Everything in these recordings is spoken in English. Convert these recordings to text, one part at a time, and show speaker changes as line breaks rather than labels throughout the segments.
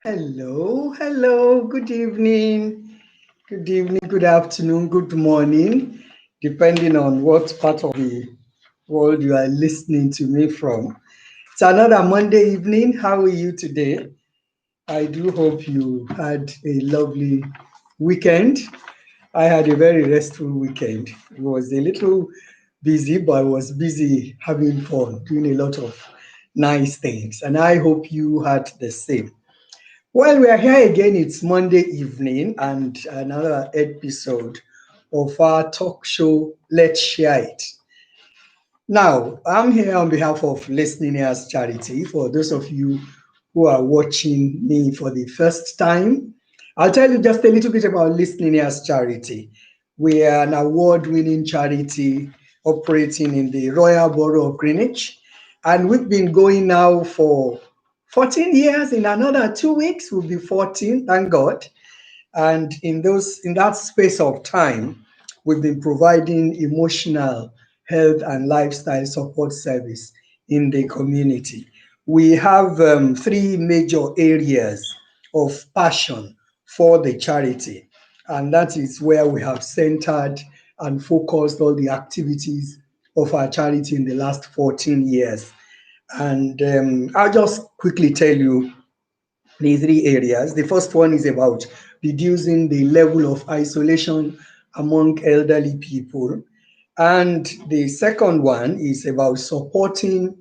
Hello, hello, good evening, good afternoon, good morning, depending on what part of the world you are listening to me from. It's another Monday evening. How are you today? I do hope you had a lovely weekend. I had a very restful weekend. It was a little busy, but I was busy having fun, doing a lot of nice things. And I hope you had the same. Well, we are here again. It's Monday evening and another episode of our talk show, Let's Share It. Now, I'm here on behalf of Listening Ears Charity. For those of you who are watching me for the first time, I'll tell you just a little bit about Listening Ears Charity. We are an award winning charity operating in the Royal Borough of Greenwich, and we've been going now for 14 years. In another 2 weeks, we'll be 14, thank God. And in that space of time, we've been providing emotional health and lifestyle support service in the community. We have three major areas of passion for the charity, and that is where we have centered and focused all the activities of our charity in the last 14 years. And I'll just quickly tell you the three areas. The first one is about reducing the level of isolation among elderly people. And the second one is about supporting,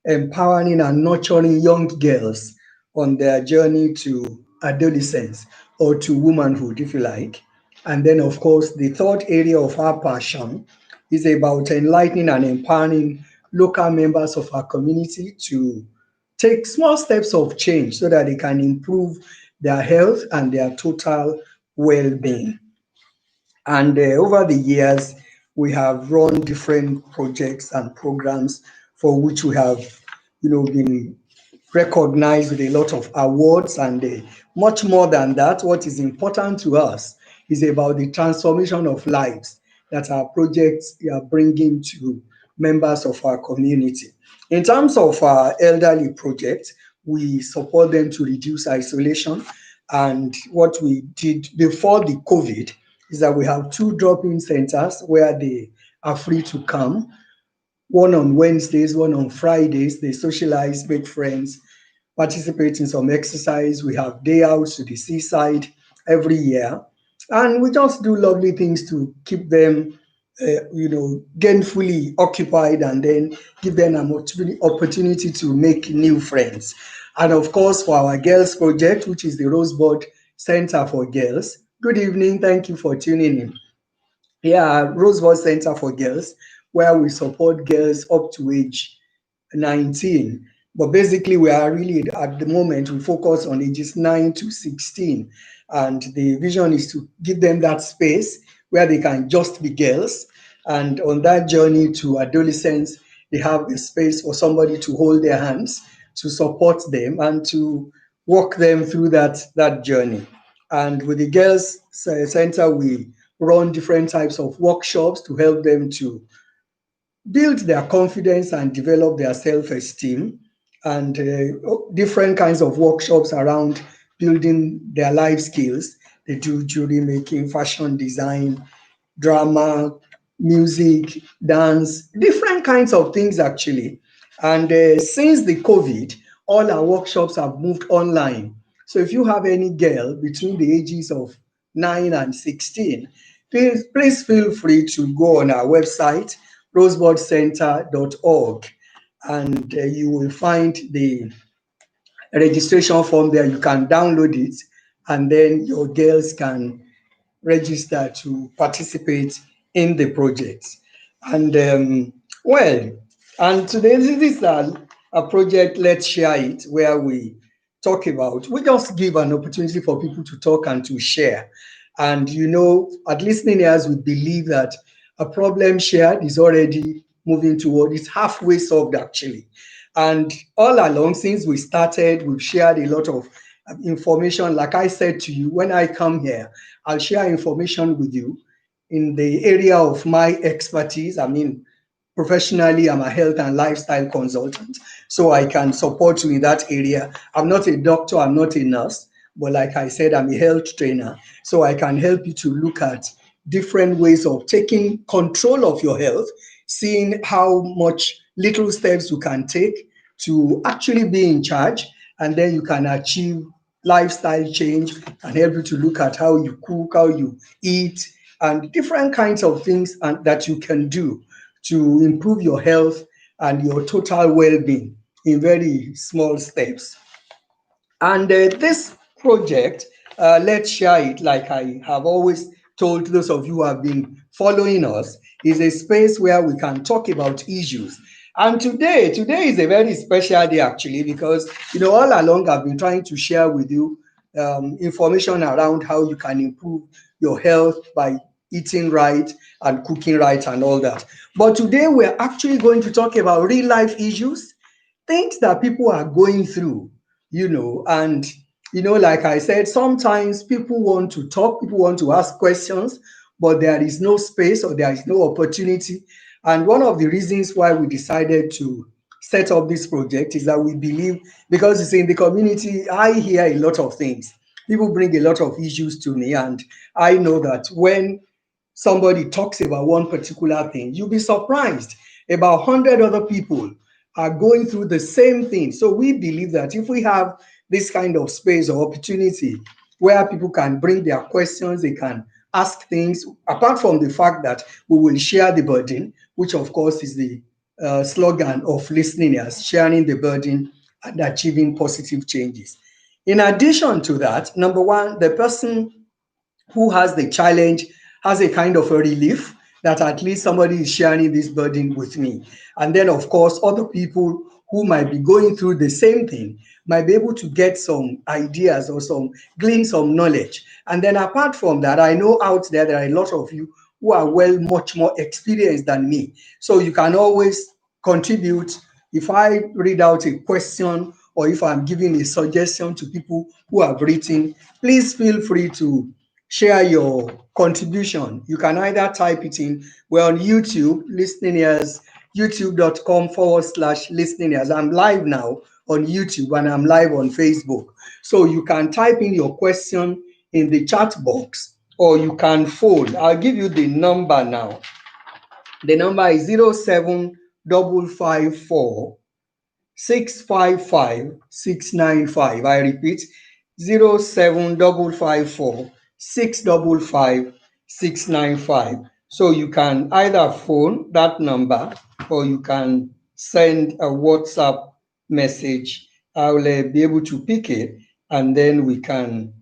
empowering, and nurturing young girls on their journey to adolescence or to womanhood, if you like. And then, of course, the third area of our passion is about enlightening and empowering local members of our community to take small steps of change so that they can improve their health and their total well being. And over the years, we have run different projects and programs for which we have, been recognized with a lot of awards and much more than that. What is important to us is about the transformation of lives that our projects are bringing to members of our community. In terms of our elderly project, we support them to reduce isolation. And what we did before the COVID is that we have two drop-in centers where they are free to come, one on Wednesdays, one on Fridays. They socialize, make friends, participate in some exercise. We have day outs to the seaside every year. And we just do lovely things to keep them, gainfully occupied and then give them an opportunity to make new friends. And of course, for our girls project, which is the Rosebud Center for Girls. Good evening. Thank you for tuning in. Yeah, Rosebud Center for Girls, where we support girls up to age 19. But basically, we are really at the moment, we focus on ages 9 to 16. And the vision is to give them that space where they can just be girls. And on that journey to adolescence, they have a space for somebody to hold their hands, to support them, and to walk them through that journey. And with the Girls Center, we run different types of workshops to help them to build their confidence and develop their self-esteem, and different kinds of workshops around building their life skills. They do jewelry making, fashion design, drama, music, dance, different kinds of things actually. And since the COVID, all our workshops have moved online. So if you have any girl between the ages of 9 and 16, please feel free to go on our website, rosebudcenter.org, and you will find the registration form there. You can download it, and then your girls can register to participate in the project. And well, and today this is a project, Let's Share It, where we just give an opportunity for people to talk and to share. And at Listening Ears, we believe that a problem shared is already moving toward, it's halfway solved actually. And all along, since we started, we've shared a lot of information. Like I said to you, when I come here, I'll share information with you in the area of my expertise. I mean, Professionally, I'm a health and lifestyle consultant, so I can support you in that area. I'm not a doctor, I'm not a nurse, but like I said, I'm a health trainer, so I can help you to look at different ways of taking control of your health, seeing how much little steps you can take to actually be in charge, and then you can achieve lifestyle change and help you to look at how you cook, how you eat, and different kinds of things that you can do to improve your health and your total well-being in very small steps. And this project, let's share it like I have always told those of you who have been following us, is a space where we can talk about issues. And today is a very special day actually, because all along I've been trying to share with you information around how you can improve your health by eating right and cooking right and all that. But today we're actually going to talk about real life issues, things that people are going through, and like I said, sometimes people want to talk, people want to ask questions, but there is no space or there is no opportunity. And one of the reasons why we decided to set up this project is that we believe, because it's in the community, I hear a lot of things. People bring a lot of issues to me, and I know that when somebody talks about one particular thing, you'll be surprised about 100 other people are going through the same thing. So we believe that if we have this kind of space or opportunity where people can bring their questions, they can ask things, apart from the fact that we will share the burden, which of course is the slogan of listening, as sharing the burden and achieving positive changes. In addition to that, number one, the person who has the challenge has a kind of a relief that at least somebody is sharing this burden with me. And then, of course, other people who might be going through the same thing might be able to get some ideas or glean some knowledge. And then, apart from that, I know out there are a lot of you who are much more experienced than me. So you can always contribute. If I read out a question or if I'm giving a suggestion to people who have written, please feel free to share your contribution. You can either type it in. We're on YouTube, listening ears, youtube.com/listening ears. I'm live now on YouTube and I'm live on Facebook. So you can type in your question in the chat box or you can phone. I'll give you the number now. The number is 07554 655 695. I repeat, 07554 655 695. So you can either phone that number or you can send a WhatsApp message. I'll be able to pick it, and then we can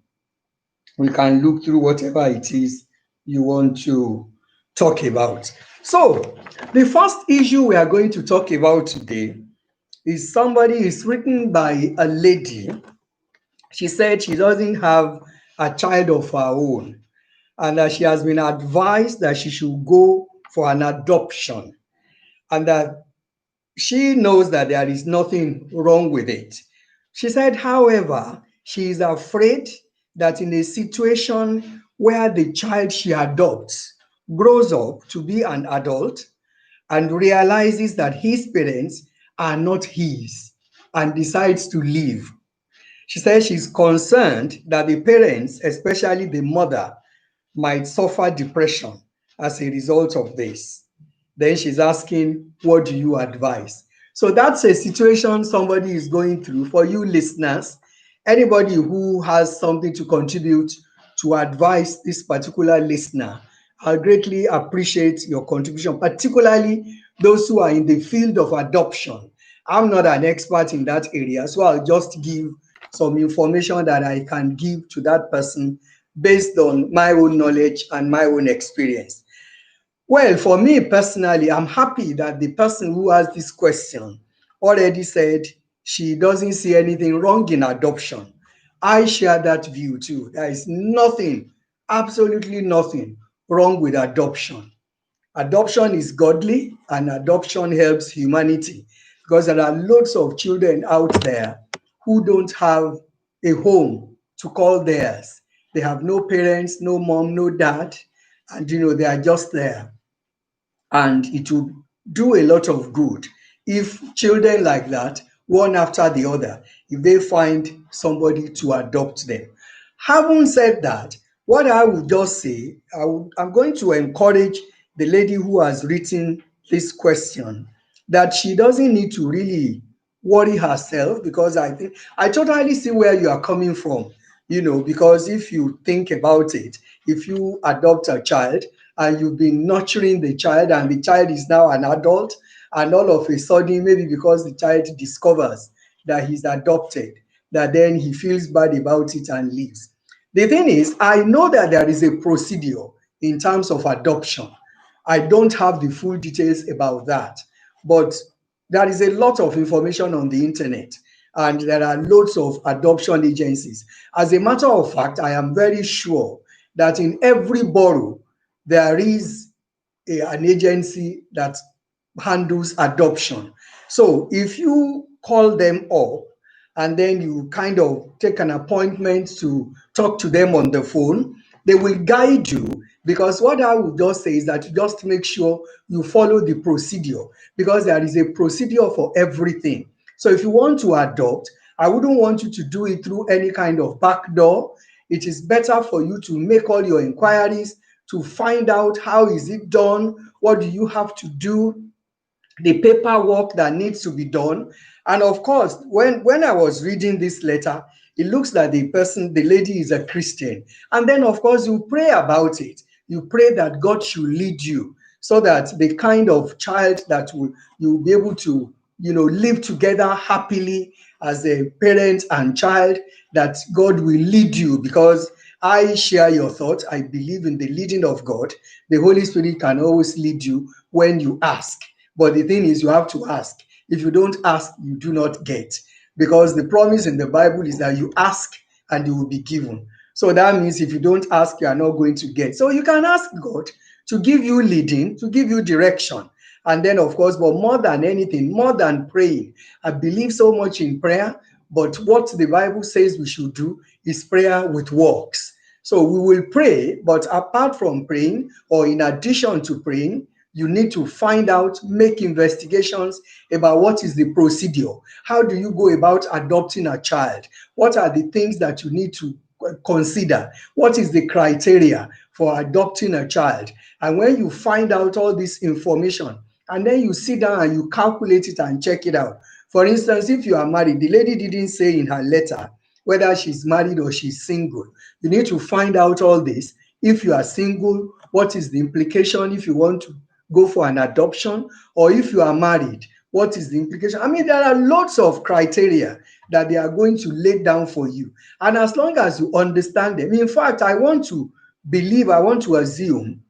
look through whatever it is you want to talk about. So the first issue we are going to talk about today is written by a lady. She said she doesn't have a child of her own and that she has been advised that she should go for an adoption, and that she knows that there is nothing wrong with it. She said, however, she is afraid that in a situation where the child she adopts grows up to be an adult and realizes that his parents are not his and decides to leave. She says she's concerned that the parents, especially the mother, might suffer depression as a result of this. Then she's asking, what do you advise? So that's a situation somebody is going through. For you listeners, anybody who has something to contribute to advise this particular listener, I greatly appreciate your contribution, particularly those who are in the field of adoption. I'm not an expert in that area, so I'll just give some information that I can give to that person based on my own knowledge and my own experience. Well, for me personally, I'm happy that the person who asked this question already said she doesn't see anything wrong in adoption. I share that view too. There is nothing, absolutely nothing wrong with adoption. Adoption is godly and adoption helps humanity, because there are loads of children out there who don't have a home to call theirs. They have no parents, no mom, no dad, and they are just there. And it would do a lot of good if children like that, one after the other, if they find somebody to adopt them. Having said that, what I would just say, I'm going to encourage the lady who has written this question that she doesn't need to really worry herself, because I think I totally see where you are coming from. Because if you think about it, if you adopt a child and you've been nurturing the child and the child is now an adult, and all of a sudden, maybe because the child discovers that he's adopted, that then he feels bad about it and leaves. The thing is, I know that there is a procedure in terms of adoption. I don't have the full details about that, but there is a lot of information on the internet, and there are loads of adoption agencies. As a matter of fact, I am very sure that in every borough there is an agency that handles adoption. So if you call them up and then you kind of take an appointment to talk to them on the phone, they will guide you. Because what I would just say is that you just make sure you follow the procedure, because there is a procedure for everything. So if you want to adopt, I wouldn't want you to do it through any kind of back door. It is better for you to make all your inquiries, to find out how is it done, what do you have to do, the paperwork that needs to be done. And of course, when I was reading this letter, it looks like the lady is a Christian. And then of course you pray about it. You pray that God should lead you, so that the kind of child that you'll be able to live together happily as a parent and child, that God will lead you. Because I share your thoughts. I believe in the leading of God. The Holy Spirit can always lead you when you ask. But the thing is, you have to ask. If you don't ask, you do not get. Because the promise in the Bible is that you ask and you will be given. So that means if you don't ask, you are not going to get. So you can ask God to give you leading, to give you direction. And then, of course, but more than anything, more than praying, I believe so much in prayer. But what the Bible says we should do is prayer with works. So we will pray, but apart from praying, or in addition to praying, you need to find out, make investigations about what is the procedure. How do you go about adopting a child? What are the things that you need to consider? What is the criteria for adopting a child? And when you find out all this information, and then you sit down and you calculate it and check it out. For instance, if you are married, the lady didn't say in her letter whether she's married or she's single. You need to find out all this. If you are single, what is the implication if you want to go for an adoption? Or if you are married, what is the implication? I mean, there are lots of criteria that they are going to lay down for you. And as long as you understand them, in fact, I want to assume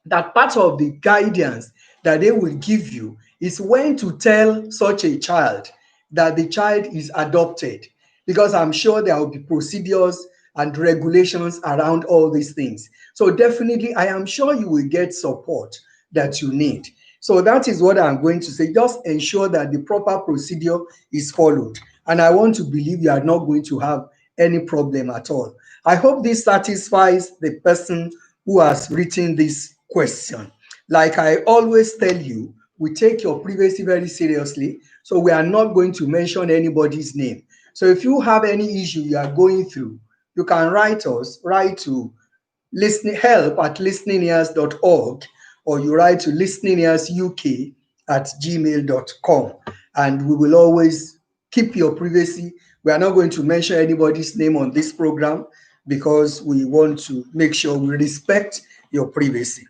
that part of the guidance that they will give you is when to tell such a child that the child is adopted, because I'm sure there will be procedures and regulations around all these things. So definitely, I am sure you will get support that you need. So that is what I'm going to say. Just ensure that the proper procedure is followed. And I want to believe you are not going to have any problem at all. I hope this satisfies the person who has written this question. Like I always tell you, we take your privacy very seriously, so we are not going to mention anybody's name. So if you have any issue you are going through, you can write to help@listeningears.org, or you write to listeningearsuk@gmail.com, and we will always keep your privacy. We are not going to mention anybody's name on this program, because we want to make sure we respect your privacy.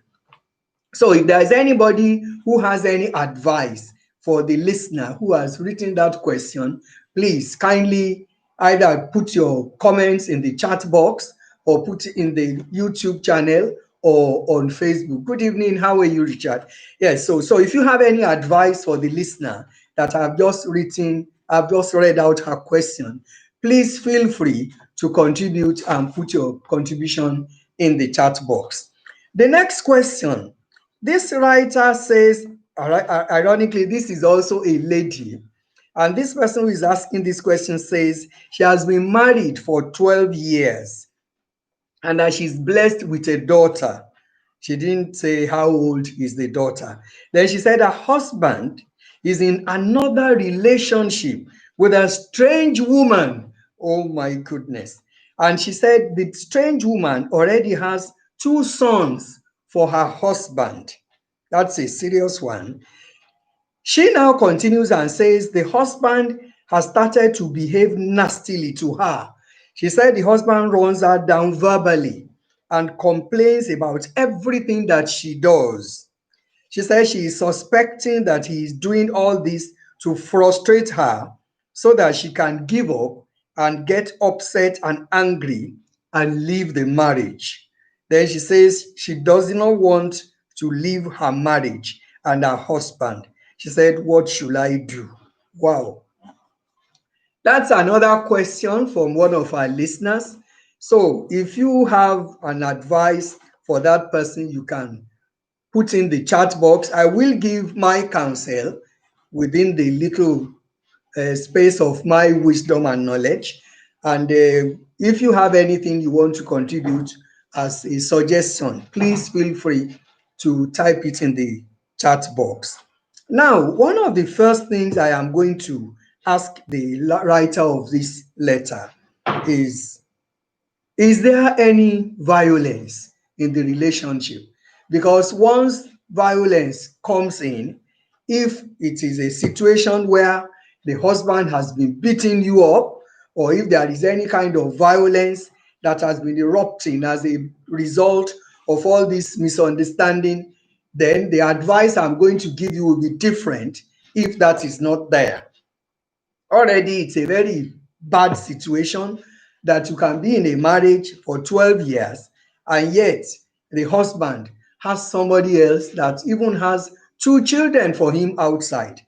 So if there's anybody who has any advice for the listener who has written that question, please kindly either put your comments in the chat box, or put it in the YouTube channel, or on Facebook. Good evening. How are you, Richard? Yes. So if you have any advice for the listener that I've just read out her question, please feel free to contribute and put your contribution in the chat box. The next question, this writer says, ironically, this is also a lady. And this person who is asking this question says she has been married for 12 years and that she's blessed with a daughter. She didn't say how old is the daughter. Then she said her husband is in another relationship with a strange woman. Oh my goodness. And she said the strange woman already has two sons for her husband. That's a serious one. She now continues and says the husband has started to behave nastily to her. She said the husband runs her down verbally and complains about everything that she does. She says she is suspecting that he is doing all this to frustrate her so that she can give up and get upset and angry and leave the marriage. Then she says she does not want to leave her marriage and her husband. She said, what should I do? Wow. That's another question from one of our listeners. So if you have an advice for that person, you can put in the chat box. I will give my counsel within the little space of my wisdom and knowledge. And if you have anything you want to contribute as a suggestion, please feel free to type it in the chat box. Now, one of the first things I am going to ask the writer of this letter is there any violence in the relationship? Because once violence comes in, if it is a situation where the husband has been beating you up, or if there is any kind of violence that has been erupting as a result of all this misunderstanding, then the advice I'm going to give you will be different if that is not there. Already, it's a very bad situation that you can be in a marriage for 12 years and yet the husband has somebody else that even has two children for him outside.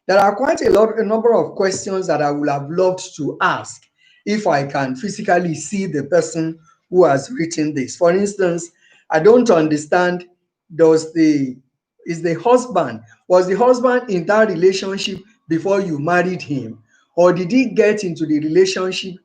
There are quite a number of questions that I would have loved to ask if I can physically see the person who has written this. For instance, I don't understand, does the is the husband was the husband in that relationship before you married him, or did he get into the relationship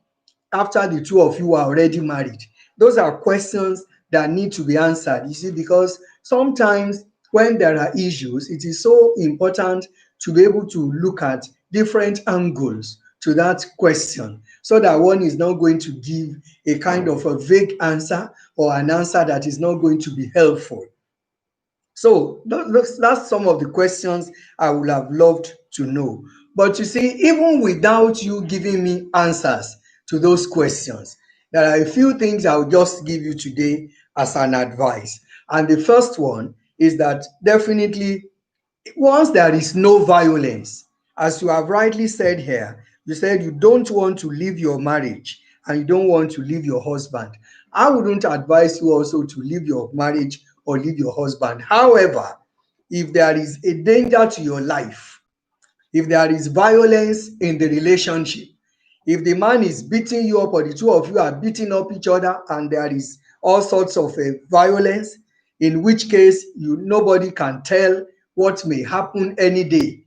after the two of you are already married? Those are questions that need to be answered, you see, because sometimes when there are issues, it is so important to be able to look at different angles to that question so that one is not going to give a kind of a vague answer or an answer that is not going to be helpful. So that's some of the questions I would have loved to know. But you see, even without you giving me answers to those questions, there are a few things I'll just give you today as an advice. And the first one is that definitely once there is no violence, as you have rightly said here, you said you don't want to leave your marriage and you don't want to leave your husband. I wouldn't advise you also to leave your marriage or leave your husband. However, if there is a danger to your life, if there is violence in the relationship, if the man is beating you up or the two of you are beating up each other and there is all sorts of violence, in which case nobody can tell what may happen any day.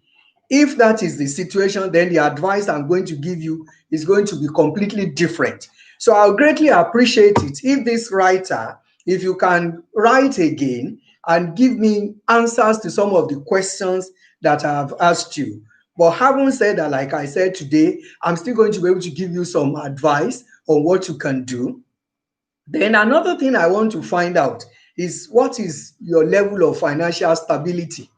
If that is the situation, then the advice I'm going to give you is going to be completely different. So I'll greatly appreciate it if this writer, if you can write again and give me answers to some of the questions that I have asked you. But having said that, like I said today, I'm still going to be able to give you some advice on what you can do. Then another thing I want to find out is what is your level of financial stability?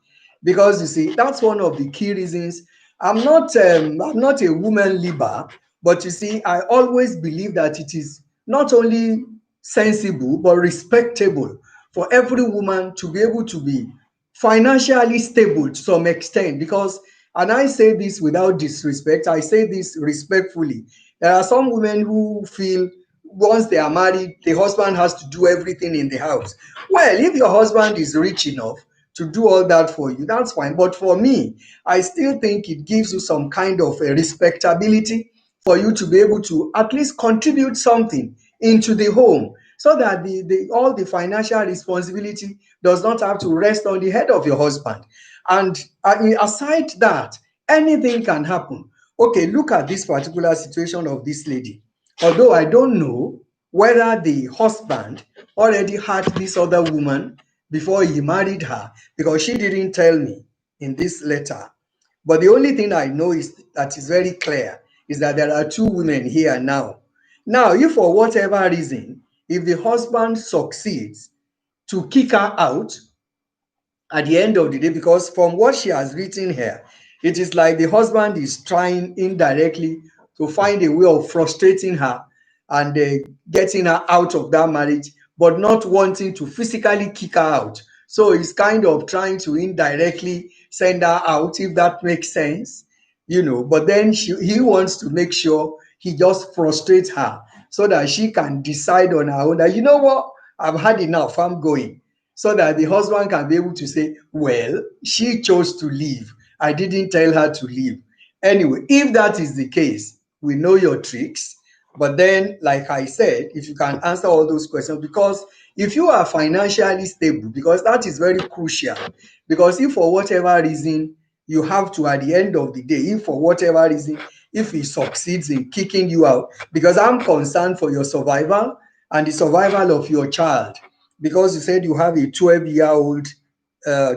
Because you see, that's one of the key reasons. I'm not a woman leader, but you see, I always believe that it is not only sensible but respectable for every woman to be able to be financially stable to some extent. Because, and I say this without disrespect, I say this respectfully. There are some women who feel once they are married, the husband has to do everything in the house. Well, if your husband is rich enough to do all that for you, that's fine. But for me, I still think it gives you some kind of a respectability for you to be able to at least contribute something into the home so that all the financial responsibility does not have to rest on the head of your husband. And aside that, anything can happen. Okay, look at this particular situation of this lady. Although I don't know whether the husband already had this other woman before he married her, because she didn't tell me in this letter. But the only thing I know is that is very clear is that there are two women here now. Now, if for whatever reason, if the husband succeeds to kick her out at the end of the day, because from what she has written here, it is like the husband is trying indirectly to find a way of frustrating her and getting her out of that marriage, but not wanting to physically kick her out. So he's kind of trying to indirectly send her out, if that makes sense, But then he wants to make sure he just frustrates her so that she can decide on her own that, you know what, I've had enough, I'm going, so that the husband can be able to say, well, she chose to leave. I didn't tell her to leave. Anyway, if that is the case, we know your tricks. But then, like I said, if you can answer all those questions, because if you are financially stable, because that is very crucial, because if for whatever reason you have to, at the end of the day, if for whatever reason, if he succeeds in kicking you out, because I'm concerned for your survival and the survival of your child, because you said you have a 12-year-old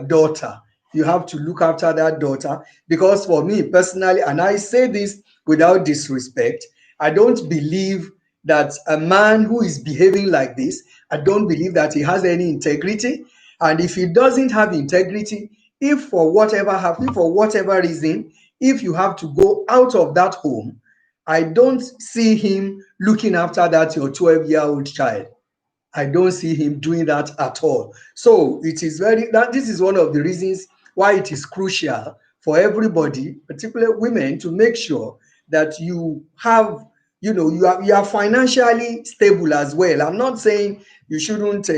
daughter. You have to look after that daughter. Because for me personally, and I say this without disrespect, I don't believe that a man who is behaving like this, I don't believe that he has any integrity. And if he doesn't have integrity, if for whatever happens, for whatever reason, if you have to go out of that home, I don't see him looking after that your 12-year-old child. I don't see him doing that at all. So it is this is one of the reasons why it is crucial for everybody, particularly women, to make sure that you have, you are financially stable as well. I'm not saying you shouldn't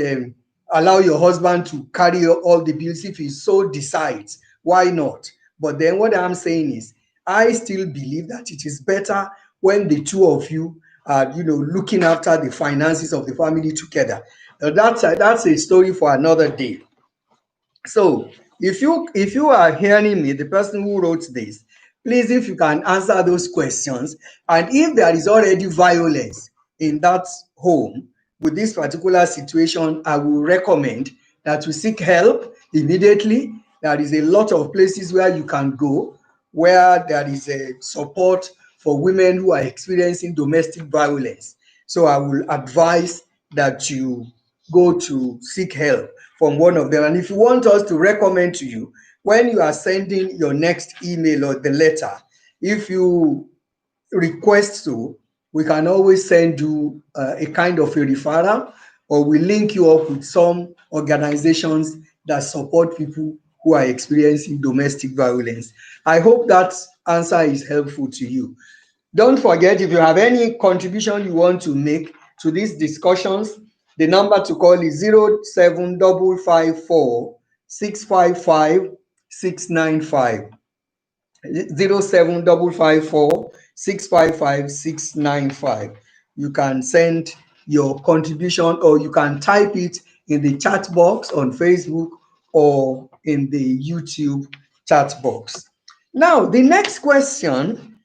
allow your husband to carry all the bills if he so decides. Why not? But then what I'm saying is, I still believe that it is better when the two of you are, looking after the finances of the family together. That's a story for another day. So if you are hearing me, the person who wrote this, please, if you can answer those questions, and if there is already violence in that home with this particular situation, I will recommend that you seek help immediately. There is a lot of places where you can go where there is a support for women who are experiencing domestic violence. So I will advise that you go to seek help from one of them. And if you want us to recommend to you, when you are sending your next email or the letter, if you request to, we can always send you a kind of a referral, or we link you up with some organizations that support people who are experiencing domestic violence. I hope that answer is helpful to you. Don't forget, if you have any contribution you want to make to these discussions, the number to call is 07554 655 695. 07554 655 695. You can send your contribution, or you can type it in the chat box on Facebook or in the YouTube chat box. Now, the next question,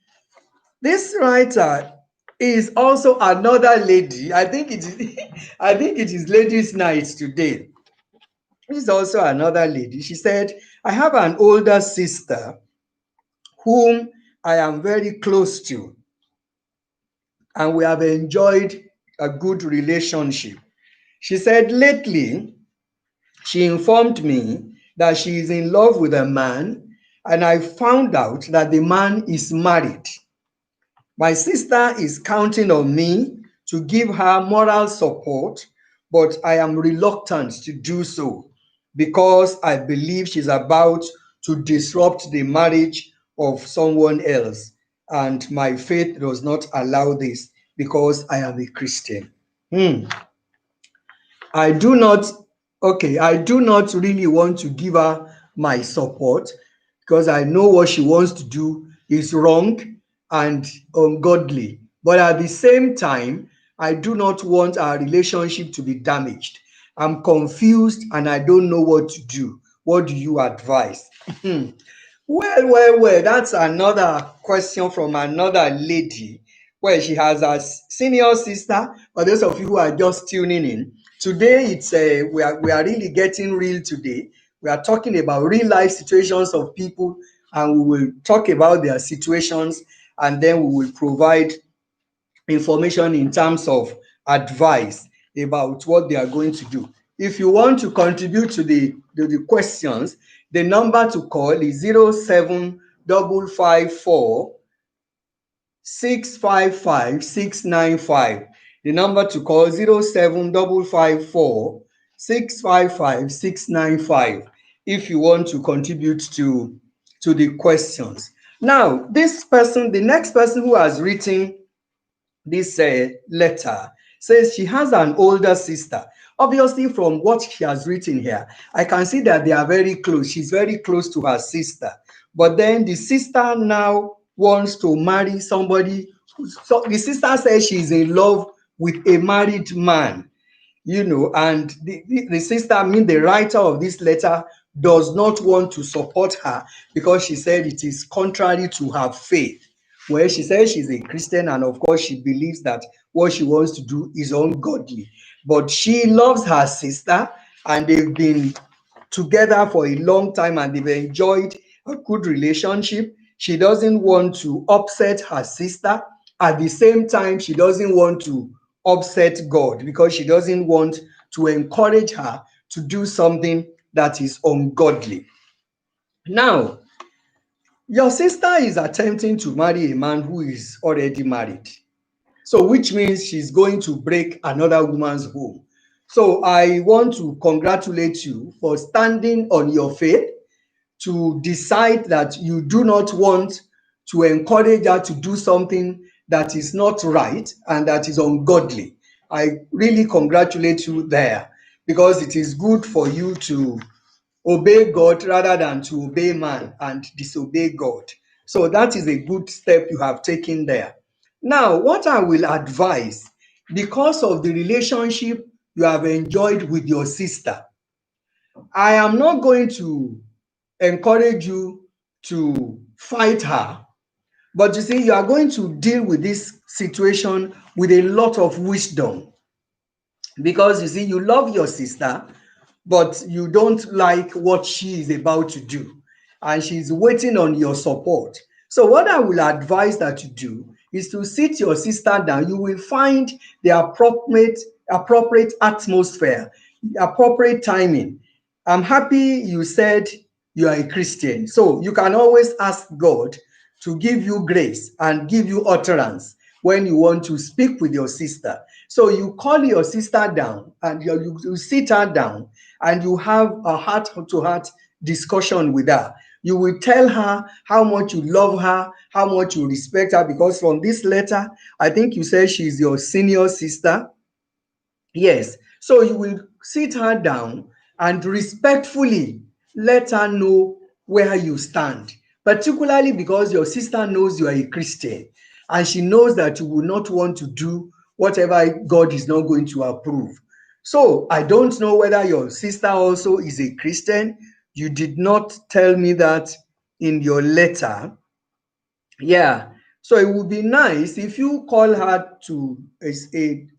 this writer is also another lady. I think it is I think it is ladies' night today. This is also another lady. She said, I have an older sister whom I am very close to, and we have enjoyed a good relationship. She said, lately, she informed me that she is in love with a man, and I found out that the man is married. My sister is counting on me to give her moral support, but I am reluctant to do so because I believe she's about to disrupt the marriage of someone else. And my faith does not allow this because I am a Christian. I do not, I do not really want to give her my support because I know what she wants to do is wrong and ungodly. But at the same time, I do not want our relationship to be damaged. I'm confused and I don't know what to do. What do you advise? Well, that's another question from another lady where she has a senior sister. For those of you who are just tuning in, Today, it's we are really getting real today. We are talking about real life situations of people, and we will talk about their situations, and then we will provide information in terms of advice about what they are going to do. If you want to contribute to the questions, the number to call is 07554 655 695. The number to call 07554 655 695 if you want to contribute to the questions. Now, the next person who has written this letter says she has an older sister. Obviously, from what she has written here, I can see that they are very close. She's very close to her sister. But then the sister now wants to marry somebody. So the sister says she's in love with a married man, and the sister, I mean, the writer of this letter, does not want to support her because she said it is contrary to her faith. Well, she says she's a Christian, and of course, she believes that what she wants to do is ungodly. But she loves her sister, and they've been together for a long time and they've enjoyed a good relationship. She doesn't want to upset her sister. At the same time, she doesn't want to upset God because she doesn't want to encourage her to do something that is ungodly. Now, your sister is attempting to marry a man who is already married. So, which means she's going to break another woman's home. So, I want to congratulate you for standing on your faith to decide that you do not want to encourage her to do something that is not right and that is ungodly. I really congratulate you there because it is good for you to obey God rather than to obey man and disobey God. So that is a good step you have taken there. Now, what I will advise, because of the relationship you have enjoyed with your sister, I am not going to encourage you to fight her, but you see, you are going to deal with this situation with a lot of wisdom because you see, you love your sister, but you don't like what she is about to do, and she's waiting on your support. So, what I will advise that you do is to sit your sister down. You will find the appropriate atmosphere, appropriate timing. I'm happy you said you are a Christian. So you can always ask God to give you grace and give you utterance when you want to speak with your sister. So you call your sister down and you sit her down and you have a heart to heart discussion with her. You will tell her how much you love her, how much you respect her, because from this letter, I think you said she's your senior sister. Yes. So you will sit her down and respectfully let her know where you stand, particularly because your sister knows you are a Christian and she knows that you will not want to do whatever God is not going to approve. So I don't know whether your sister also is a Christian. You did not tell me that in your letter. Yeah. So it would be nice if you call her to a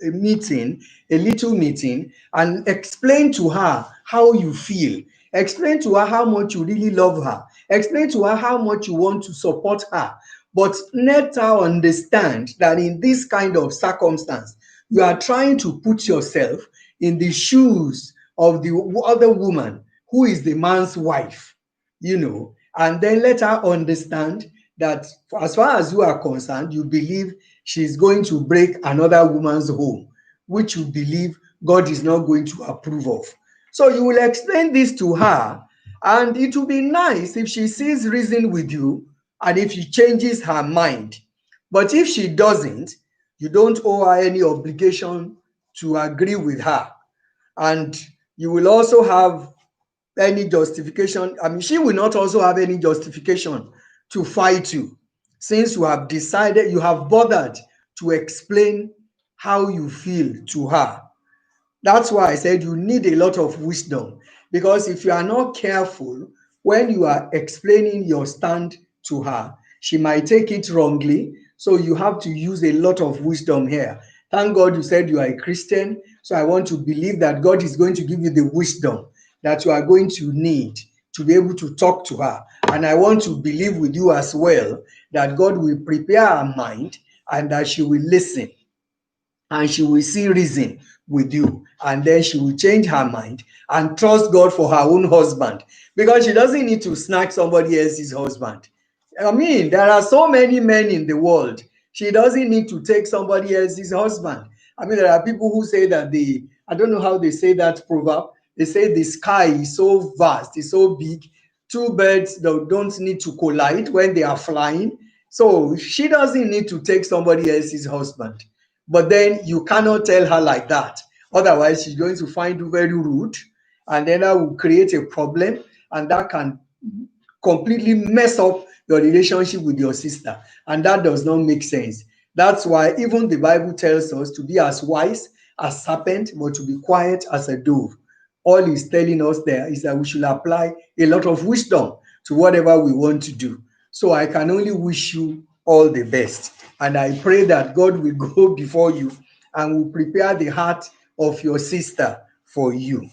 meeting, a little meeting, and explain to her how you feel. Explain to her how much you really love her. Explain to her how much you want to support her. But let her understand that in this kind of circumstance, you are trying to put yourself in the shoes of the other woman who is the man's wife, and then let her understand that as far as you are concerned, you believe she's going to break another woman's home, which you believe God is not going to approve of. So you will explain this to her, and it will be nice if she sees reason with you and if she changes her mind. But if she doesn't, you don't owe her any obligation to agree with her. And you will also have any justification. I mean, she will not also have any justification to fight you since you have decided, you have bothered to explain how you feel to her. That's why I said you need a lot of wisdom, because if you are not careful when you are explaining your stand to her, she might take it wrongly. So you have to use a lot of wisdom here. Thank God you said you are a Christian. So I want to believe that God is going to give you the wisdom that you are going to need to be able to talk to her. And I want to believe with you as well that God will prepare her mind and that she will listen and she will see reason with you, and then she will change her mind and trust God for her own husband, because she doesn't need to snatch somebody else's husband. I mean, there are so many men in the world. She doesn't need to take somebody else's husband. I mean, there are people who say that I don't know how they say that proverb. They say the sky is so vast, it's so big, two birds don't need to collide when they are flying. So she doesn't need to take somebody else's husband. But then you cannot tell her like that. Otherwise, she's going to find you very rude, and then that will create a problem, and that can completely mess up your relationship with your sister. And that does not make sense. That's why even the Bible tells us to be as wise as serpent, but to be quiet as a dove. All he's telling us there is that we should apply a lot of wisdom to whatever we want to do. So I can only wish you all the best. And I pray that God will go before you and will prepare the heart of your sister for you.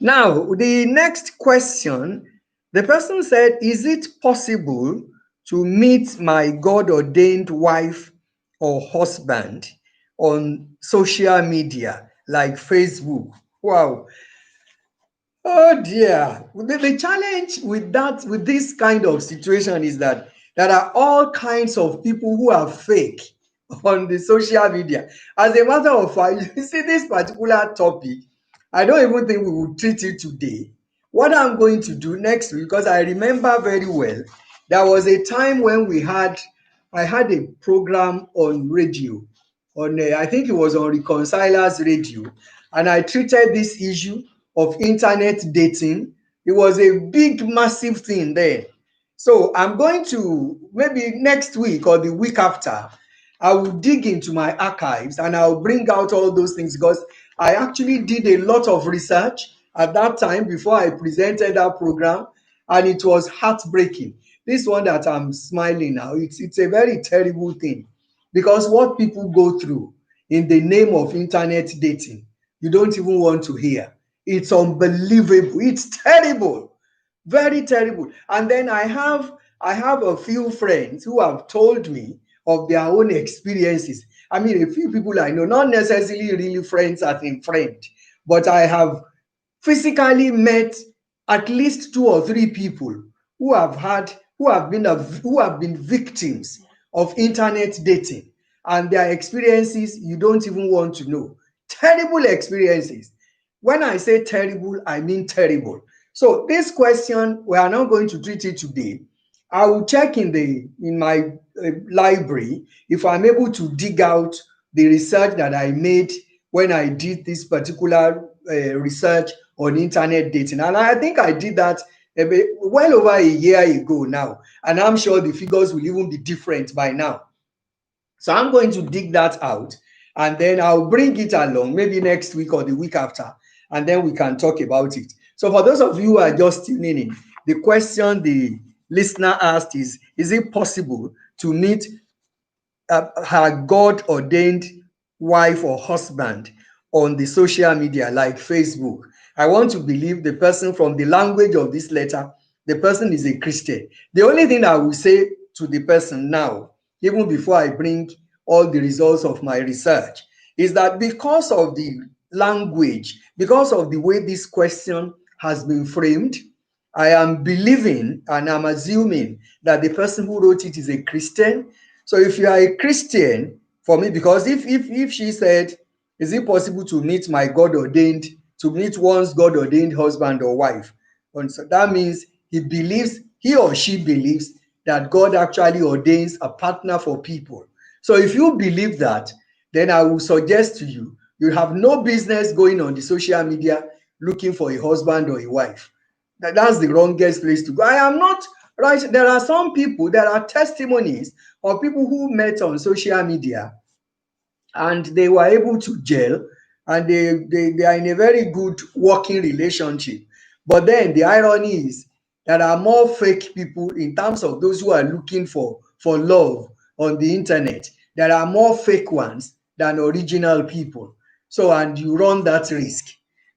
Now, the next question, the person said, is it possible to meet my God ordained wife or husband on social media like Facebook? Wow. Oh dear. The challenge with that, with this kind of situation is that there are all kinds of people who are fake on the social media. As a matter of fact, you see this particular topic, I don't even think we will treat it today. What I'm going to do next week, because I remember very well, there was a time when I had a program on radio, I think it was on Reconcilers Radio, and I treated this issue of internet dating. It was a big, massive thing then. So I'm going to, maybe next week or the week after, I will dig into my archives and I'll bring out all those things, because I actually did a lot of research at that time before I presented that program, and it was heartbreaking. This one that I'm smiling now, it's a very terrible thing, because what people go through in the name of internet dating, you don't even want to hear. It's unbelievable. It's terrible. Very terrible. And then I have a few friends who have told me of their own experiences. I mean, a few people I know, not necessarily really friends as in friend, but I have physically met at least two or three people who have been victims of internet dating, and their experiences you don't even want to know. Terrible experiences. When I say terrible, I mean terrible. So this question, we are not going to treat it today. I will check in my library if I'm able to dig out the research that I made when I did this particular research on internet dating. And I think I did that well over a year ago now. And I'm sure the figures will even be different by now. So I'm going to dig that out, and then I'll bring it along maybe next week or the week after, and then we can talk about it. So for those of you who are just tuning in, the question the listener asked is it possible to meet her God ordained wife or husband on the social media like Facebook? I want to believe the person, from the language of this letter, the person is a Christian. The only thing I will say to the person now, even before I bring all the results of my research, is that because of the language, because of the way this question has been framed, I am believing and I'm assuming that the person who wrote it is a Christian. So if you are a Christian, for me, because if she said, is it possible to meet my God ordained, to meet one's God ordained husband or wife? And so that means he or she believes that God actually ordains a partner for people. So if you believe that, then I will suggest to you, you have no business going on the social media looking for a husband or a wife. That's the wrongest place to go. I am not right. There are some people, there are testimonies of people who met on social media and they were able to gel, and they are in a very good working relationship. But then the irony is there are more fake people in terms of those who are looking for love on the internet. There are more fake ones than original people. So, and you run that risk.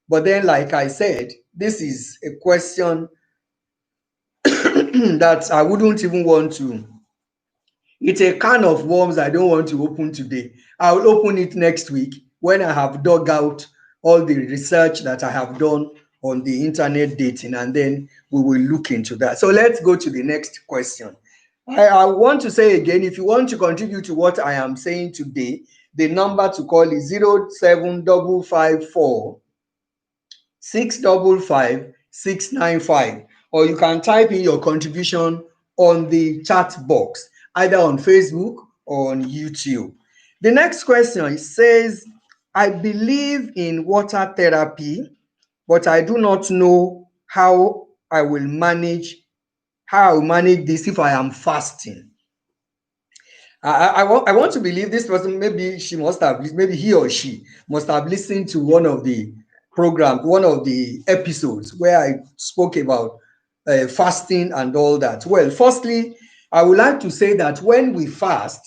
But then, like I said, this is a question that I wouldn't even want to. It's a can of worms I don't want to open today. I'll open it next week when I have dug out all the research that I have done on the internet dating, and then we will look into that. So let's go to the next question. I want to say again, if you want to contribute to what I am saying today, the number to call is 07554 655 695, or you can type in your contribution on the chat box either on Facebook or on YouTube. The next question says, I believe in water therapy, but I do not know how I will manage this if I am fasting. I want to believe this person, maybe he or she must have listened to one of the episodes where I spoke about fasting and all that. Well, firstly, I would like to say that when we fast,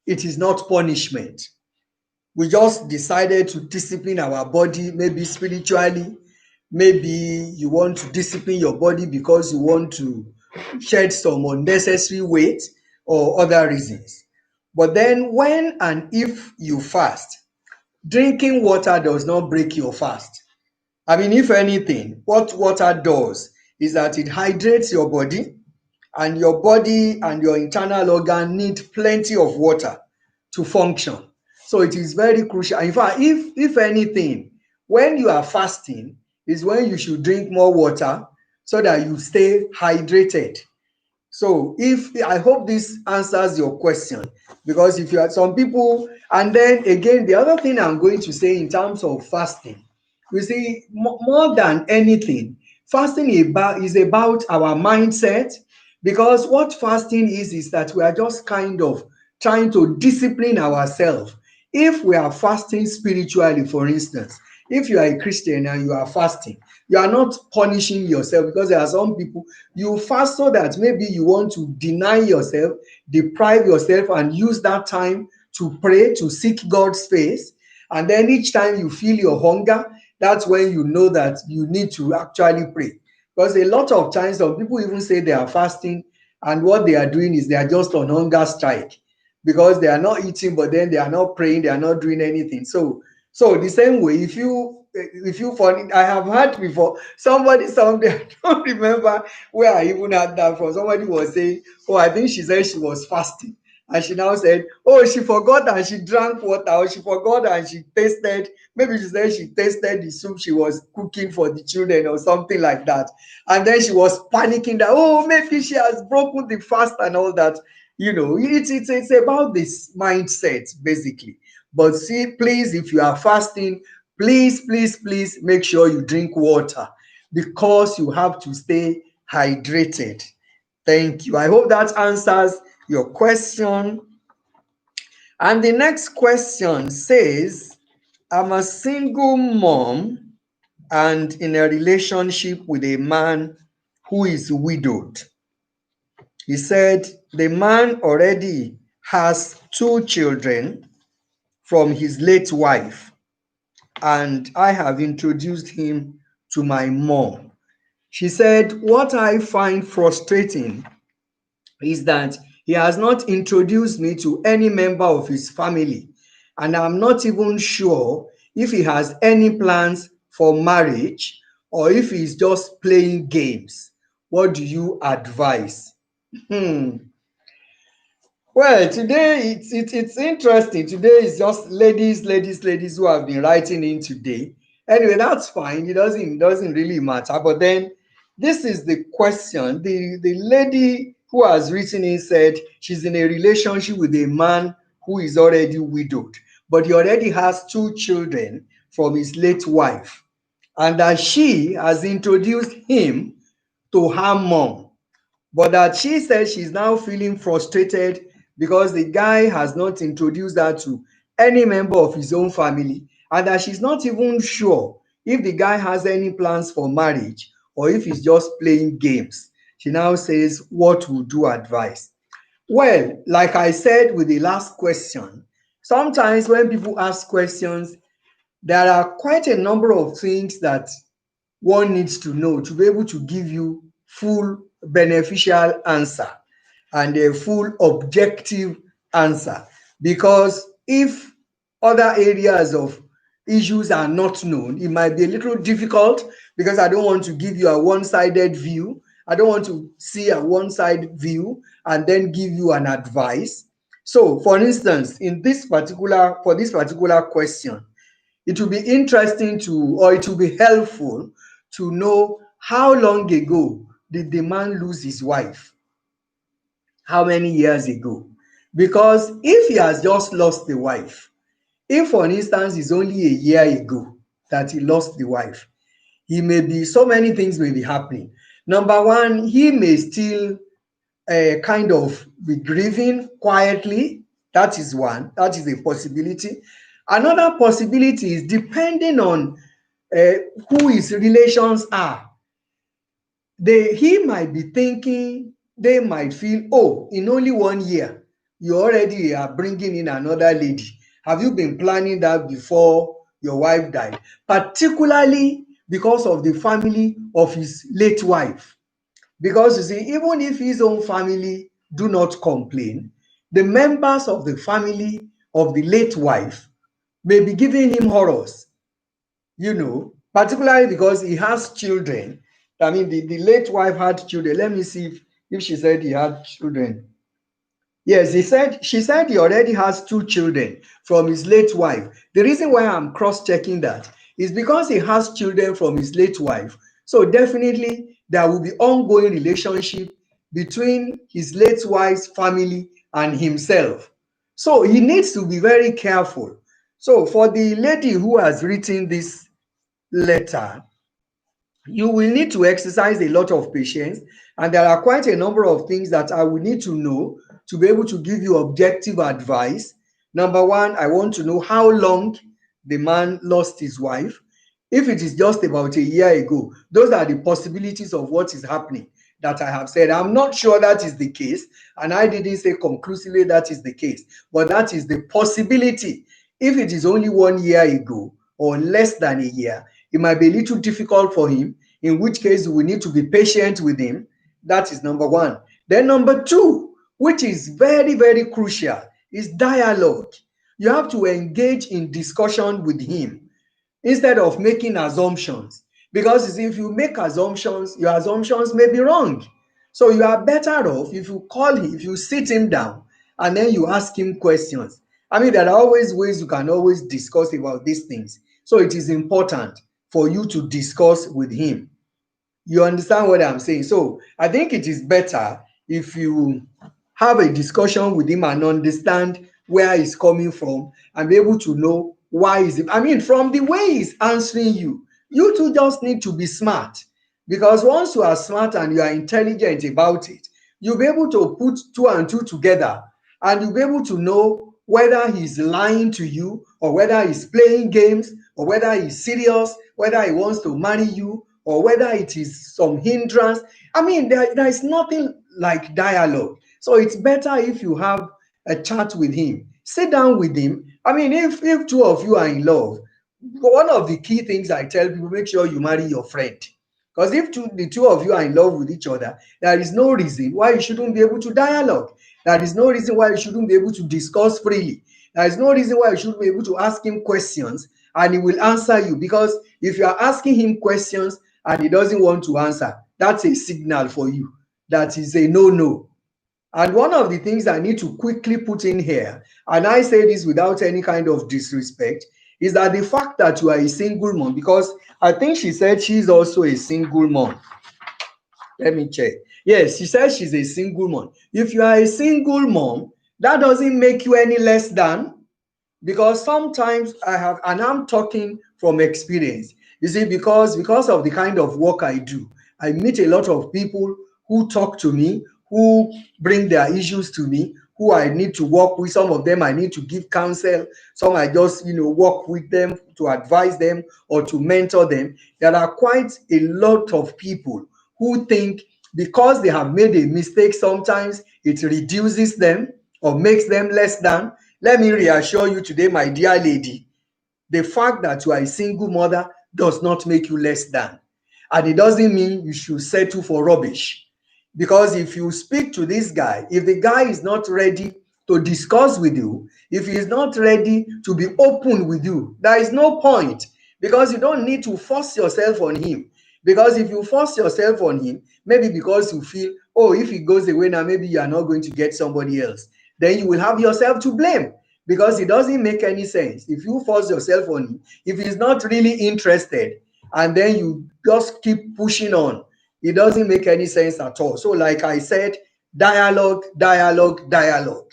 it is not punishment. We just decided to discipline our body, maybe spiritually. Maybe you want to discipline your body because you want to shed some unnecessary weight or other reasons. But then, when and if you fast, drinking water does not break your fast. I mean, if anything, what water does is that it hydrates your body, and your body and your internal organ need plenty of water to function. So it is very crucial. In fact, if anything, when you are fasting is when you should drink more water so that you stay hydrated. So if I hope this answers your question, because if you are some people, and then again, the other thing I'm going to say in terms of fasting, you see, more than anything, fasting is about our mindset, because what fasting is that we are just kind of trying to discipline ourselves. If we are fasting spiritually, for instance, if you are a Christian and you are fasting, you are not punishing yourself, because there are some people, you fast so that maybe you want to deny yourself, deprive yourself, and use that time to pray, to seek God's face. And then each time you feel your hunger, that's when you know that you need to actually pray. Because a lot of times, some people even say they are fasting, and what they are doing is they are just on hunger strike, because they are not eating, but then they are not praying, they are not doing anything. So the same way, if you find, I have heard before somebody someday, I don't remember where I even had that from. Somebody was saying, oh, I think she said she was fasting. And she now said, oh, she forgot and she drank water, or she forgot and she tasted, maybe she said she tasted the soup she was cooking for the children or something like that. And then she was panicking that, oh, maybe she has broken the fast and all that. It's about this mindset, basically. But see, please, if you are fasting, please make sure you drink water, because you have to stay hydrated. Thank you. I hope that answers your question. And the next question says, I'm a single mom and in a relationship with a man who is widowed. He said the man already has 2 children from his late wife, and I have introduced him to my mom. She said, what I find frustrating is that he has not introduced me to any member of his family, and I'm not even sure if he has any plans for marriage or if he's just playing games. What do you advise? Hmm. Well, today it's interesting. Today is just ladies who have been writing in today. Anyway, that's fine. It doesn't really matter. But then this is the question. The lady who has written in said she's in a relationship with a man who is already widowed, but he already has 2 children from his late wife, and that she has introduced him to her mom, but that she said she's now feeling frustrated because the guy has not introduced her to any member of his own family, and that she's not even sure if the guy has any plans for marriage or if he's just playing games. She now says, what would you advise? Well, like I said with the last question, Sometimes when people ask questions, there are quite a number of things that one needs to know to be able to give you full beneficial answer and a full objective answer. Because if other areas of issues are not known, it might be a little difficult, because I don't want to give you a one-sided view. I don't want to see a one-side view and then give you an advice. So for instance, for this particular question, it will be interesting to, or it will be helpful to know how long ago did the man lose his wife? How many years ago? Because if he has just lost the wife, if for instance it's only a year ago that he lost the wife, he may be, so many things may be happening. Number one, he may still kind of be grieving quietly. That is one. That is a possibility. Another possibility is depending on uh, who his relations are. He might be thinking, they might feel, oh, in only 1 year, you already are bringing in another lady. Have you been planning that before your wife died? Particularly because of the family of his late wife. Because you see, even if his own family do not complain, the members of the family of the late wife may be giving him horrors, particularly because he has children. I mean, the late wife had children. Let me see if she said he had children. Yes, she said he already has two children from his late wife. The reason why I'm cross-checking that is because he has children from his late wife. So definitely there will be ongoing relationship between his late wife's family and himself. So he needs to be very careful. So for the lady who has written this letter, you will need to exercise a lot of patience, and there are quite a number of things that I will need to know to be able to give you objective advice. Number one, I want to know how long the man lost his wife. If it is just about a year ago, those are the possibilities of what is happening that I have said. I'm not sure that is the case, and I didn't say conclusively that is the case, but that is the possibility. If it is only 1 year ago or less than a year, it might be a little difficult for him, in which case we need to be patient with him. That is number one. Then number two, which is very, very crucial, is dialogue. You have to engage in discussion with him instead of making assumptions. Because you see, if you make assumptions, your assumptions may be wrong. So you are better off if you call him, if you sit him down and then you ask him questions. I mean, there are always ways you can always discuss about these things. So it is important for you to discuss with him. You understand what I'm saying? So I think it is better if you have a discussion with him and understand where he's coming from and be able to know why is it. I mean, from the way he's answering you, you two just need to be smart. Because once you are smart and you are intelligent about it, you'll be able to put two and two together, and you'll be able to know whether he's lying to you, or whether he's playing games, or whether he's serious, whether he wants to marry you, or whether it is some hindrance. I mean, there is nothing like dialogue. So it's better if you have a chat with him. Sit down with him. I mean, if two of you are in love, one of the key things I tell people, make sure you marry your friend. Because if the two of you are in love with each other, there is no reason why you shouldn't be able to dialogue. There is no reason why you shouldn't be able to discuss freely. There is no reason why you shouldn't be able to ask him questions and he will answer you. Because if you are asking him questions and he doesn't want to answer, that's a signal for you. That is a no-no. And one of the things I need to quickly put in here, and I say this without any kind of disrespect, is that the fact that you are a single mom, because I think she said she's also a single mom. Let me check. Yes, she says she's a single mom. If you are a single mom, that doesn't make you any less than, because sometimes I have, and I'm talking from experience. You see, because of the kind of work I do, I meet a lot of people who talk to me, who bring their issues to me, who I need to work with. Some of them I need to give counsel. Some I just work with them to advise them or to mentor them. There are quite a lot of people who think because they have made a mistake, sometimes it reduces them or makes them less than. Let me reassure you today, my dear lady, the fact that you are a single mother does not make you less than. And it doesn't mean you should settle for rubbish. Because if you speak to this guy, if the guy is not ready to discuss with you, if he is not ready to be open with you, there is no point, because you don't need to force yourself on him. Because if you force yourself on him, maybe because you feel, oh, if he goes away now, maybe you are not going to get somebody else, then you will have yourself to blame, because it doesn't make any sense. If you force yourself on him, if he's not really interested, and then you just keep pushing on, it doesn't make any sense at all. So, like I said, dialogue, dialogue, dialogue.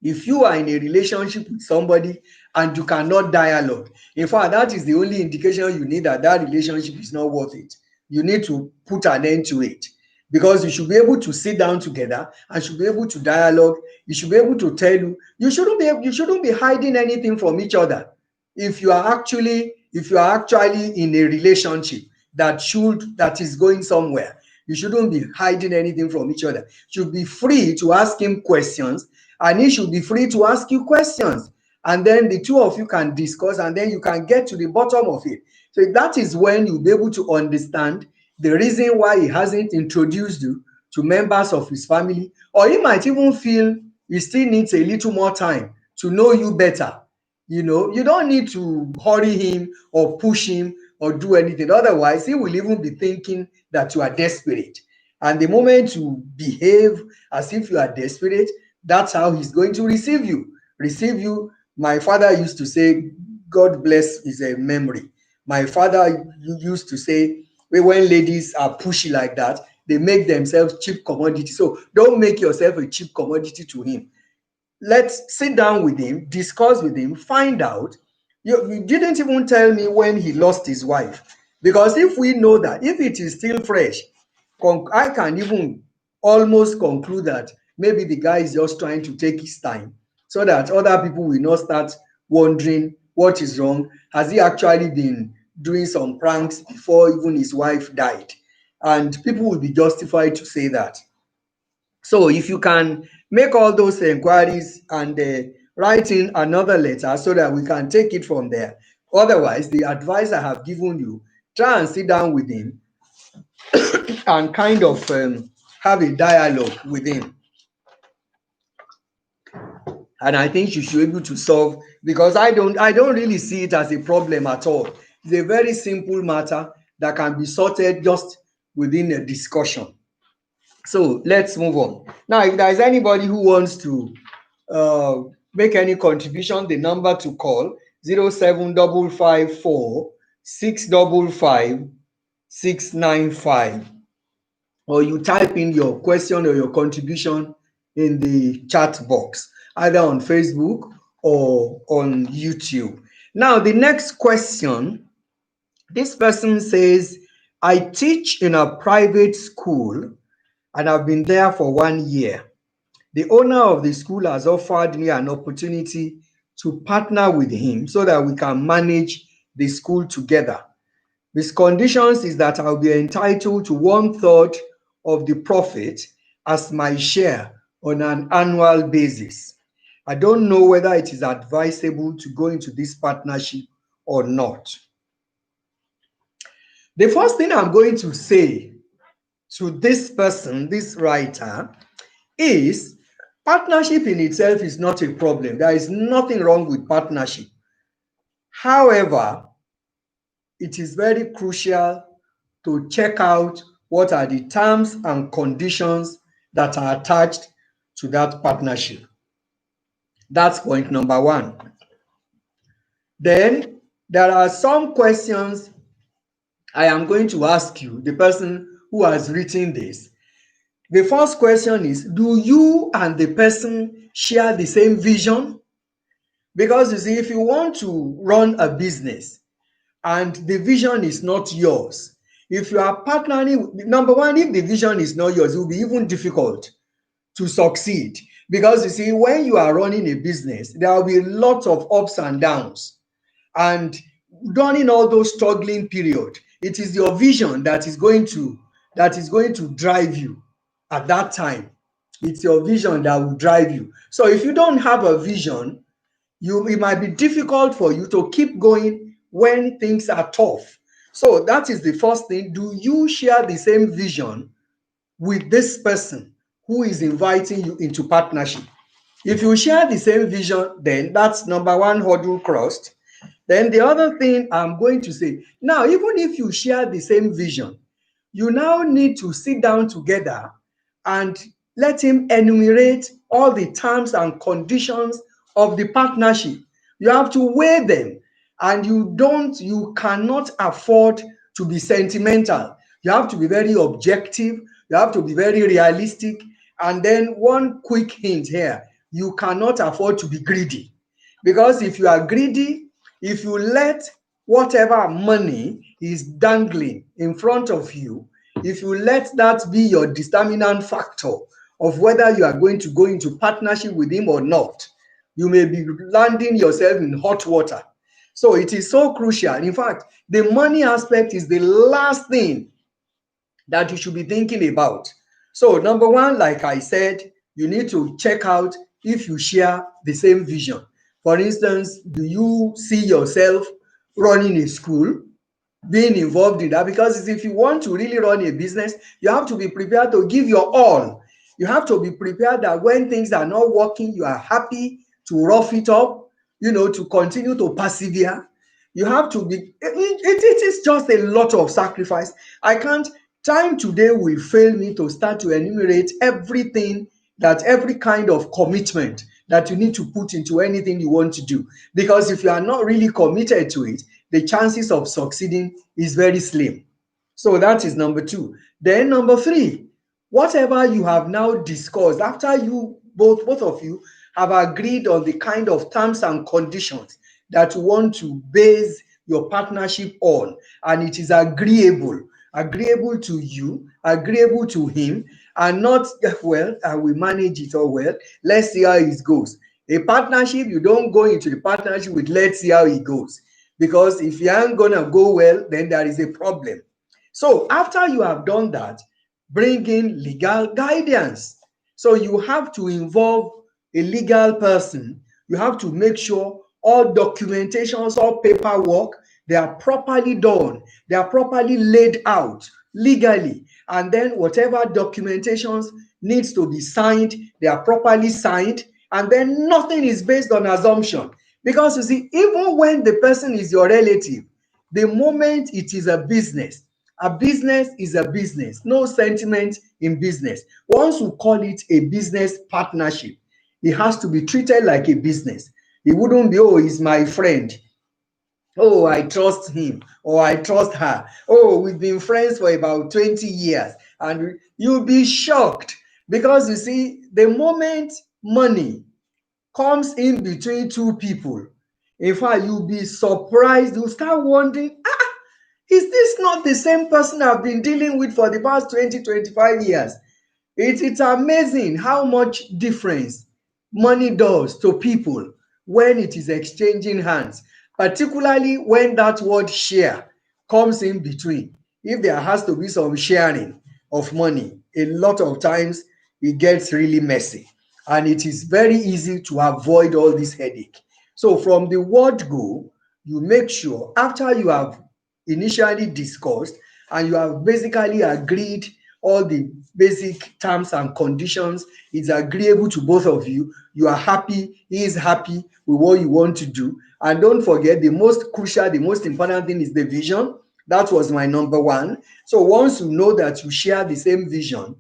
If you are in a relationship with somebody and you cannot dialogue, in fact, that is the only indication you need that that relationship is not worth it. You need to put an end to it, because you should be able to sit down together and should be able to dialogue. You should be able to tell you shouldn't be hiding anything from each other. If you are actually in a relationship that is going somewhere, you shouldn't be hiding anything from each other. You should be free to ask him questions, and he should be free to ask you questions, and then the two of you can discuss, and then you can get to the bottom of it. So that is when you'll be able to understand the reason why he hasn't introduced you to members of his family, or he might even feel he still needs a little more time to know you better. You don't need to hurry him or push him or do anything. Otherwise, he will even be thinking that you are desperate. And the moment you behave as if you are desperate, that's how he's going to receive you. My father used to say, God bless his memory. My father used to say, when ladies are pushy like that, they make themselves cheap commodity. So don't make yourself a cheap commodity to him. Let's sit down with him, discuss with him, find out. You didn't even tell me when he lost his wife. Because if we know that, if it is still fresh, I can even almost conclude that maybe the guy is just trying to take his time so that other people will not start wondering what is wrong. Has he actually been doing some pranks before even his wife died? And people will be justified to say that. So if you can make all those inquiries and write in another letter so that we can take it from there. Otherwise, the advice I have given you, try and sit down with him and kind of have a dialogue with him. And I think you should be able to solve, because I don't really see it as a problem at all. It's a very simple matter that can be sorted just within a discussion. So let's move on. Now, if there is anybody who wants to make any contribution, the number to call 07554 655 695, or you type in your question or your contribution in the chat box, either on Facebook or on YouTube. Now, the next question, this person says, I teach in a private school and I've been there for 1 year. The owner of the school has offered me an opportunity to partner with him so that we can manage the school together. His conditions is that I'll be entitled to 1/3 of the profit as my share on an annual basis. I don't know whether it is advisable to go into this partnership or not. The first thing I'm going to say to this person, this writer, is partnership in itself is not a problem. There is nothing wrong with partnership. However, it is very crucial to check out what are the terms and conditions that are attached to that partnership. That's point number one. Then there are some questions I am going to ask you, the person who has written this. The first question is, do you and the person share the same vision? Because you see, if you want to run a business and the vision is not yours, if you are partnering, number one, if the vision is not yours, it will be even difficult to succeed. Because you see, when you are running a business, there will be a lot of ups and downs. And during all those struggling period, it is your vision that is going to drive you at that time. It's your vision that will drive you. So if you don't have a vision, it might be difficult for you to keep going when things are tough. So that is the first thing. Do you share the same vision with this person who is inviting you into partnership? If you share the same vision, then that's number one hurdle crossed. Then the other thing I'm going to say, now, even if you share the same vision, you now need to sit down together and let him enumerate all the terms and conditions of the partnership. You have to weigh them, and you cannot afford to be sentimental. You have to be very objective, you have to be very realistic. And then one quick hint here, you cannot afford to be greedy. Because if you are greedy, if you let whatever money is dangling in front of you, if you let that be your determinant factor of whether you are going to go into partnership with him or not, you may be landing yourself in hot water. So it is so crucial. In fact, the money aspect is the last thing that you should be thinking about. So, number one, like I said, you need to check out if you share the same vision. For instance, do you see yourself running a school, being involved in that? Because if you want to really run a business, you have to be prepared to give your all. You have to be prepared that when things are not working, you are happy to rough it up, to continue to persevere. You have to be, it is just a lot of sacrifice. I can't, time today will fail me to start to enumerate everything, that every kind of commitment that you need to put into anything you want to do. Because if you are not really committed to it, the chances of succeeding is very slim. So that is number two. Then number three, whatever you have now discussed, after you both of you have agreed on the kind of terms and conditions that you want to base your partnership on, and it is agreeable to you, agreeable to him, and not, well, I will manage it, all well, let's see how it goes. A partnership, you don't go into the partnership with let's see how it goes, because if you aren't gonna go well, then there is a problem. So after you have done that, bring in legal guidance. So you have to involve a legal person. You have to make sure all documentations, all paperwork, they are properly done, they are properly laid out legally. And then whatever documentations needs to be signed, they are properly signed. And then nothing is based on assumption. Because you see, even when the person is your relative, the moment it is a business is a business. No sentiment in business. Once you call it a business partnership, it has to be treated like a business. It wouldn't be, oh, he's my friend. Oh, I trust him or I trust her. Oh, we've been friends for about 20 years. And you'll be shocked because you see, the moment money comes in between two people, in fact, you'll be surprised. You'll start wondering, is this not the same person I've been dealing with for the past 20, 25 years? It's amazing how much difference money does to people when it is exchanging hands, particularly when that word share comes in between. If there has to be some sharing of money, a lot of times it gets really messy, and it is very easy to avoid all this headache. So from the word go, you make sure after you have initially discussed and you have basically agreed all the basic terms and conditions, it's agreeable to both of you, you are happy, he is happy with what you want to do. And don't forget, the most crucial, the most important thing is the vision. That was my number one. So once you know that you share the same vision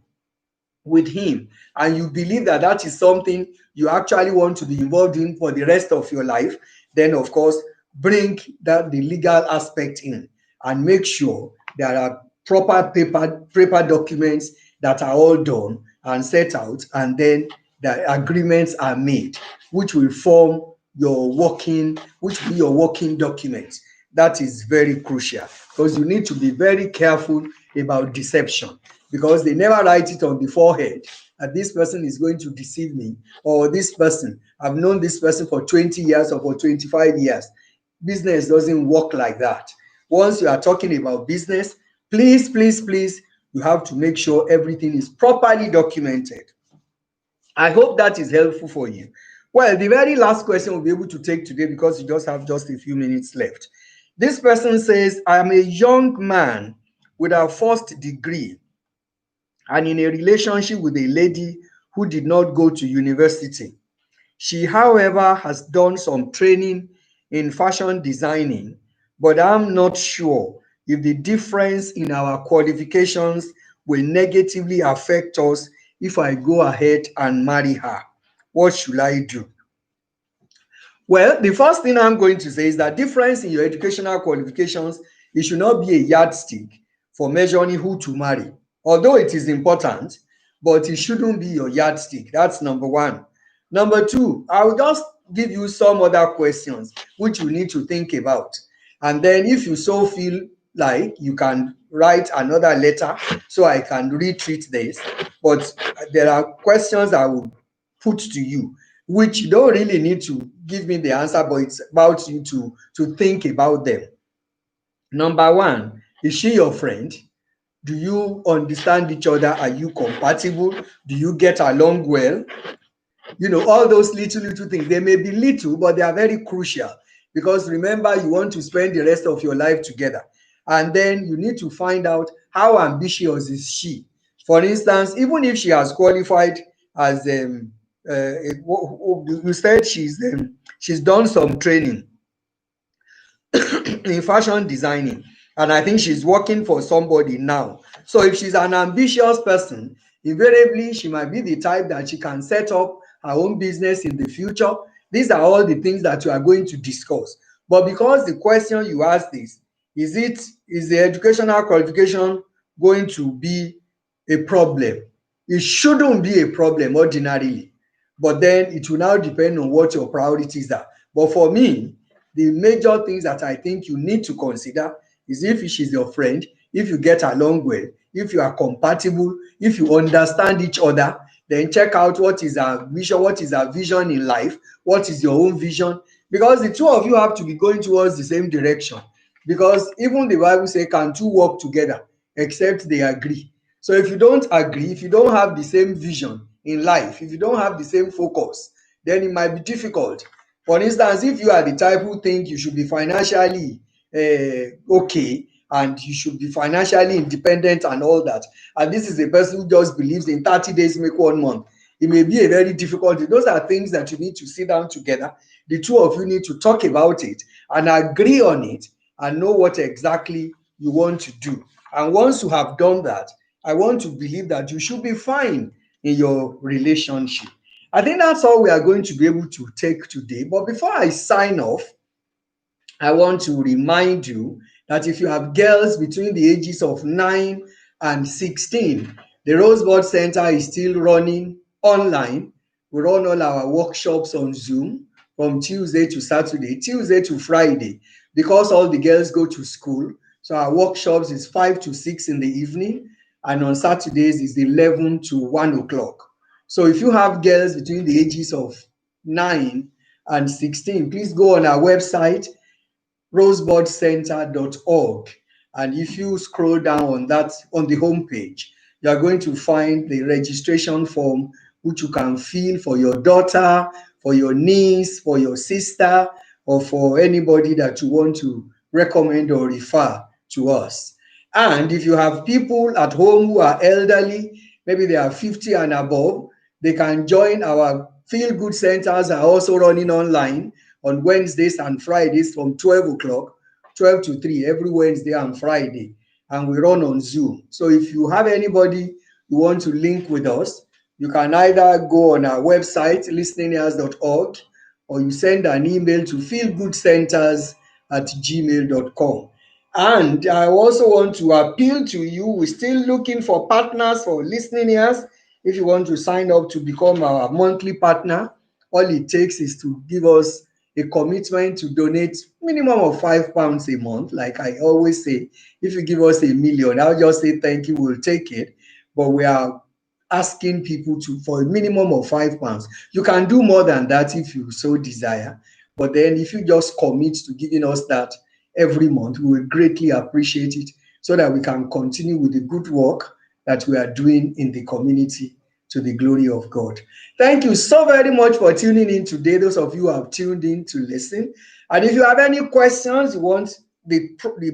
with him and you believe that that is something you actually want to be involved in for the rest of your life, then of course bring the legal aspect in and make sure there are proper paper documents that are all done and set out, and then the agreements are made, which will form which will be your working documents. That is very crucial because you need to be very careful about deception, because they never write it on the forehead that this person is going to deceive me, or this person, I've known this person for 20 years or for 25 years. Business doesn't work like that. Once you are talking about business, please, please, please, you have to make sure everything is properly documented. I hope that is helpful for you. Well, the very last question we'll be able to take today, because you just have just a few minutes left. This person says, I am a young man with a first degree and in a relationship with a lady who did not go to university. She, however, has done some training in fashion designing, but I'm not sure if the difference in our qualifications will negatively affect us if I go ahead and marry her. What should I do? Well, the first thing I'm going to say is that difference in your educational qualifications, it should not be a yardstick for measuring who to marry. Although it is important, but it shouldn't be your yardstick. That's number one. Number two, I will just give you some other questions which you need to think about. And then if you so feel like, you can write another letter so I can retreat this. But there are questions I will put to you which you don't really need to give me the answer, but it's about you to think about them. Number one, is she your friend? Do you understand each other? Are you compatible? Do you get along well? You know, all those little things, they may be little, but they are very crucial, because remember, you want to spend the rest of your life together. And then you need to find out how ambitious is she. For instance, even if she has qualified as you said she's done some training in fashion designing, and I think she's working for somebody now. So if she's an ambitious person, invariably she might be the type that she can set up her own business in the future. These are all the things that you are going to discuss. But because the question you asked is the educational qualification going to be a problem? It shouldn't be a problem ordinarily, but then it will now depend on what your priorities are. But for me, the major things that I think you need to consider is if she's your friend, if you get along well, if you are compatible, if you understand each other, then check out what is our mission, what is our vision in life, what is your own vision, because the two of you have to be going towards the same direction. Because even the Bible says, can two work together except they agree? So if you don't agree, if you don't have the same vision in life, if you don't have the same focus, then it might be difficult. For instance, if you are the type who think you should be financially okay, and you should be financially independent and all that, and this is a person who just believes in 30 days make 1 month, it may be a very difficult. Those are things that you need to sit down together. The two of you need to talk about it and agree on it and know what exactly you want to do. And once you have done that, I want to believe that you should be fine in your relationship. I think that's all we are going to be able to take today. But before I sign off, I want to remind you that if you have girls between the ages of 9 and 16, the Rosebud Center is still running online. We run all our workshops on Zoom from Tuesday to Saturday, Tuesday to Friday, because all the girls go to school. So our workshops is 5 to 6 in the evening, and on Saturdays is 11 to 1 o'clock. So if you have girls between the ages of 9 and 16, please go on our website, rosebudcenter.org. And if you scroll down on that, on the homepage, you are going to find the registration form which you can fill for your daughter, for your niece, for your sister, or for anybody that you want to recommend or refer to us. And if you have people at home who are elderly, maybe they are 50 and above, they can join our Feel Good Centers, are also running online on Wednesdays and Fridays from 12 o'clock, 12 to 3, every Wednesday and Friday. And we run on Zoom. So if you have anybody you want to link with us, you can either go on our website, listeningears.org, or you send an email to feelgoodcenters@gmail.com. And I also want to appeal to you. We're still looking for partners for Listening Ears. If you want to sign up to become our monthly partner, all it takes is to give us a commitment to donate minimum of £5 a month. Like I always say, if you give us 1 million, I'll just say thank you, we'll take it. But we are asking people to for a minimum of £5. You can do more than that if you so desire. But then if you just commit to giving us that every month, we will greatly appreciate it, so that we can continue with the good work that we are doing in the community to the glory of God. Thank you so very much for tuning in today, those of you who have tuned in to listen. And if you have any questions, you want the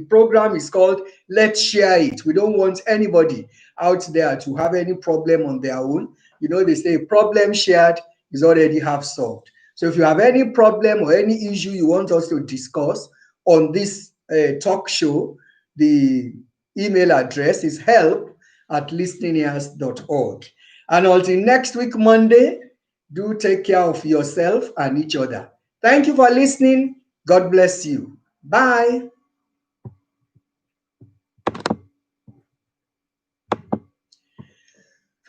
program is called Let's Share It. We don't want anybody out there to have any problem on their own. You know, they say problem shared is already half solved. So if you have any problem or any issue you want us to discuss on this talk show, the email address is help@listenenears.org. And until next week, Monday, do take care of yourself and each other. Thank you for listening. God bless you. Bye.